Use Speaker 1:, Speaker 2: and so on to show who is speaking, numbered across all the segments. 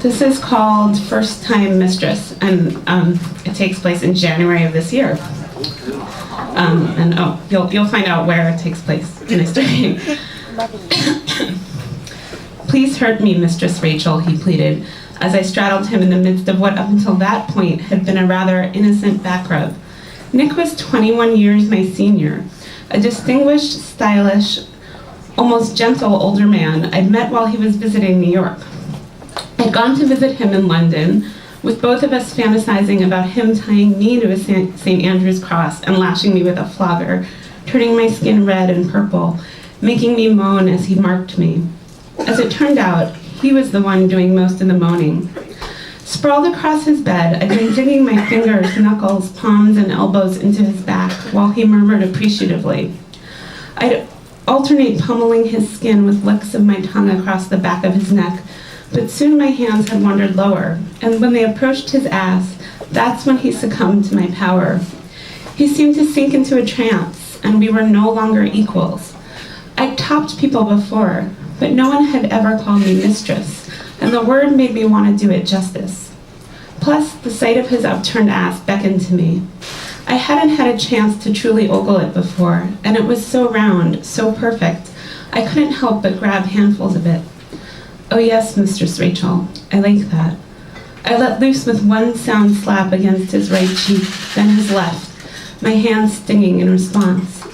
Speaker 1: This is called First Time Mistress, and it takes place in January of this year. You'll find out where it takes place in his story. Please hurt me, Mistress Rachel, he pleaded, as I straddled him in the midst of what up until that point had been a rather innocent back rub. Nick was 21 years my senior, a distinguished, stylish, almost gentle older man I'd met while he was visiting New York. I'd gone to visit him in London, with both of us fantasizing about him tying me to a St. Andrew's cross and lashing me with a flogger, turning my skin red and purple, making me moan as he marked me. As it turned out, he was the one doing most of the moaning. Sprawled across his bed, I'd been digging my fingers, knuckles, palms, and elbows into his back while he murmured appreciatively. I'd alternate pummeling his skin with licks of my tongue across the back of his neck, but soon my hands had wandered lower, and when they approached his ass, that's when he succumbed to my power. He seemed to sink into a trance, and we were no longer equals. I'd topped people before, but no one had ever called me mistress, and the word made me want to do it justice. Plus, the sight of his upturned ass beckoned to me. I hadn't had a chance to truly ogle it before, and it was so round, so perfect, I couldn't help but grab handfuls of it. Oh yes, Mistress Rachel, I like that. I let loose with one sound slap against his right cheek, then his left, my hand stinging in response.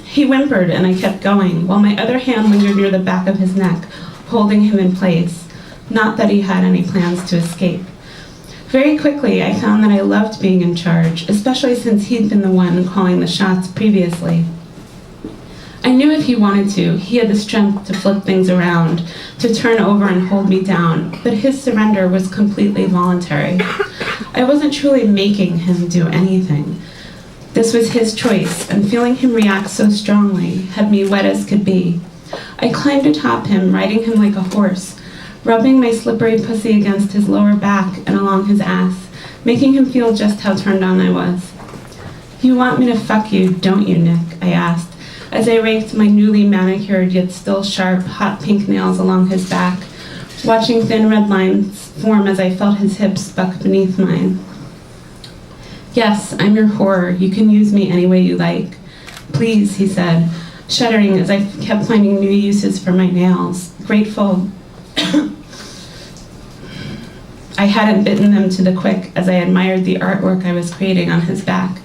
Speaker 1: He whimpered and I kept going, while my other hand lingered near the back of his neck, holding him in place. Not that he had any plans to escape. Very quickly, I found that I loved being in charge, especially since he'd been the one calling the shots previously. I knew if he wanted to, he had the strength to flip things around, to turn over and hold me down, but his surrender was completely voluntary. I wasn't truly making him do anything. This was his choice, and feeling him react so strongly had me wet as could be. I climbed atop him, riding him like a horse, rubbing my slippery pussy against his lower back and along his ass, making him feel just how turned on I was. You want me to fuck you, don't you, Nick? I asked, as I raked my newly manicured yet still sharp, hot pink nails along his back, watching thin red lines form as I felt his hips buck beneath mine. Yes, I'm your whore. You can use me any way you like. Please, he said, shuddering as I kept finding new uses for my nails, grateful I hadn't bitten them to the quick as I admired the artwork I was creating on his back.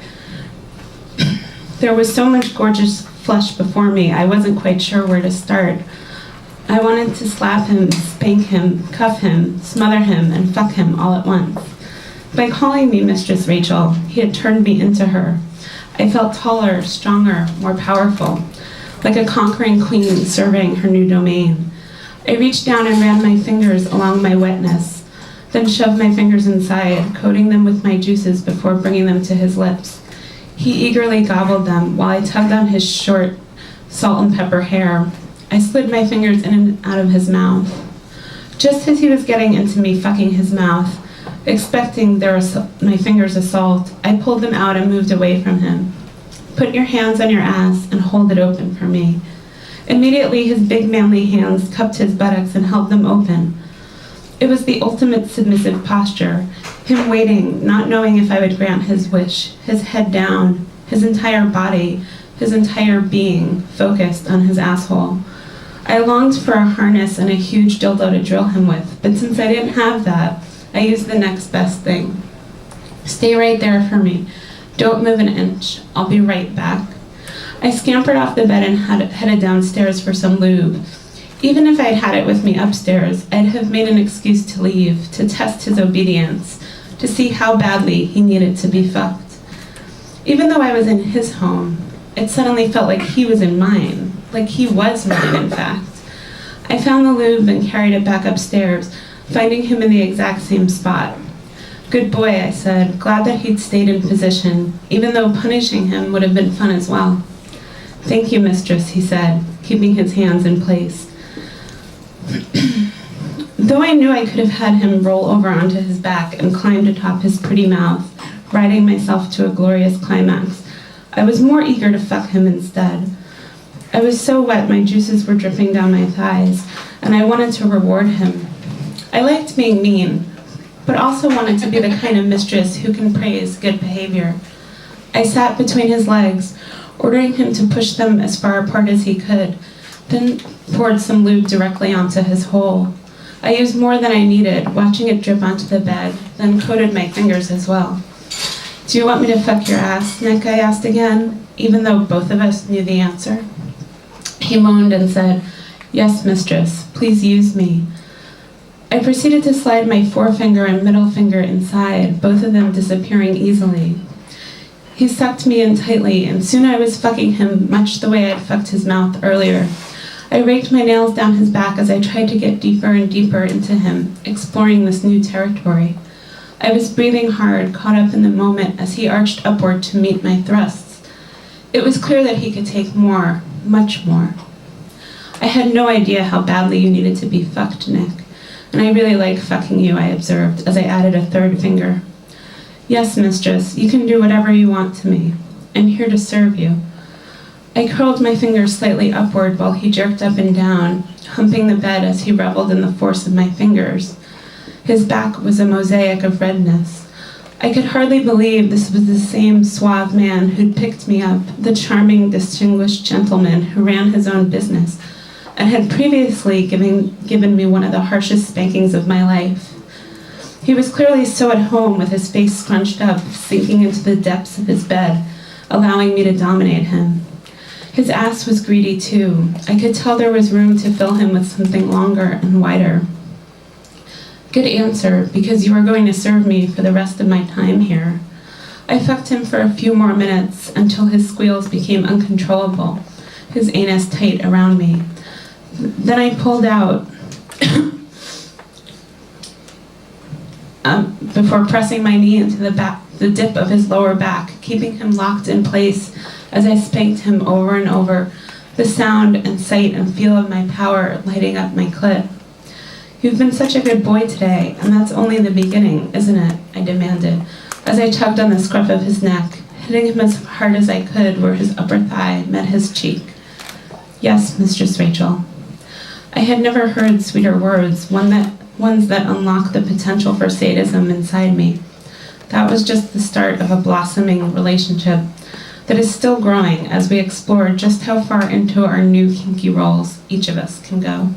Speaker 1: There was so much gorgeous flesh before me, I wasn't quite sure where to start. I wanted to slap him, spank him, cuff him, smother him, and fuck him all at once. By calling me Mistress Rachel, he had turned me into her. I felt taller, stronger, more powerful, like a conquering queen surveying her new domain. I reached down and ran my fingers along my wetness, then shoved my fingers inside, coating them with my juices before bringing them to his lips. He eagerly gobbled them while I tugged on his short, salt and pepper hair. I slid my fingers in and out of his mouth. Just as he was getting into me fucking his mouth, expecting my fingers' assault, I pulled them out and moved away from him. Put your hands on your ass and hold it open for me. Immediately, his big manly hands cupped his buttocks and held them open. It was the ultimate submissive posture, him waiting, not knowing if I would grant his wish, his head down, his entire body, his entire being focused on his asshole. I longed for a harness and a huge dildo to drill him with, but since I didn't have that, I used the next best thing. Stay right there for me. Don't move an inch. I'll be right back. I scampered off the bed and headed downstairs for some lube. Even if I'd had it with me upstairs, I'd have made an excuse to leave, to test his obedience, to see how badly he needed to be fucked. Even though I was in his home, it suddenly felt like he was in mine, like he was mine, in fact. I found the lube and carried it back upstairs, finding him in the exact same spot. Good boy, I said, glad that he'd stayed in position, even though punishing him would have been fun as well. Thank you, Mistress, he said, keeping his hands in place. Though I knew I could have had him roll over onto his back and climb atop his pretty mouth, riding myself to a glorious climax, I was more eager to fuck him instead. I was so wet my juices were dripping down my thighs, and I wanted to reward him. I liked being mean, but also wanted to be the kind of mistress who can praise good behavior. I sat between his legs, ordering him to push them as far apart as he could, then poured some lube directly onto his hole. I used more than I needed, watching it drip onto the bed, then coated my fingers as well. "Do you want me to fuck your ass, Nick?" I asked again, even though both of us knew the answer. He moaned and said, "Yes, mistress, please use me." I proceeded to slide my forefinger and middle finger inside, both of them disappearing easily. He sucked me in tightly, and soon I was fucking him much the way I'd fucked his mouth earlier. I raked my nails down his back as I tried to get deeper and deeper into him, exploring this new territory. I was breathing hard, caught up in the moment as he arched upward to meet my thrusts. It was clear that he could take more, much more. "I had no idea how badly you needed to be fucked, Nick. And I really like fucking you," I observed as I added a third finger. "Yes, mistress, you can do whatever you want to me. I'm here to serve you." I curled my fingers slightly upward while he jerked up and down, humping the bed as he reveled in the force of my fingers. His back was a mosaic of redness. I could hardly believe this was the same suave man who'd picked me up, the charming, distinguished gentleman who ran his own business and had previously given me one of the harshest spankings of my life. He was clearly so at home with his face scrunched up, sinking into the depths of his bed, allowing me to dominate him. His ass was greedy too. I could tell there was room to fill him with something longer and wider. "Good answer, because you are going to serve me for the rest of my time here." I fucked him for a few more minutes until his squeals became uncontrollable, his anus tight around me. Then I pulled out before pressing my knee into the dip of his lower back, keeping him locked in place as I spanked him over and over, the sound and sight and feel of my power lighting up my clit. "You've been such a good boy today, and that's only the beginning, isn't it?" I demanded, as I tugged on the scruff of his neck, hitting him as hard as I could where his upper thigh met his cheek. "Yes, Mistress Rachel." I had never heard sweeter words, ones that unlocked the potential for sadism inside me. That was just the start of a blossoming relationship that is still growing as we explore just how far into our new kinky roles each of us can go.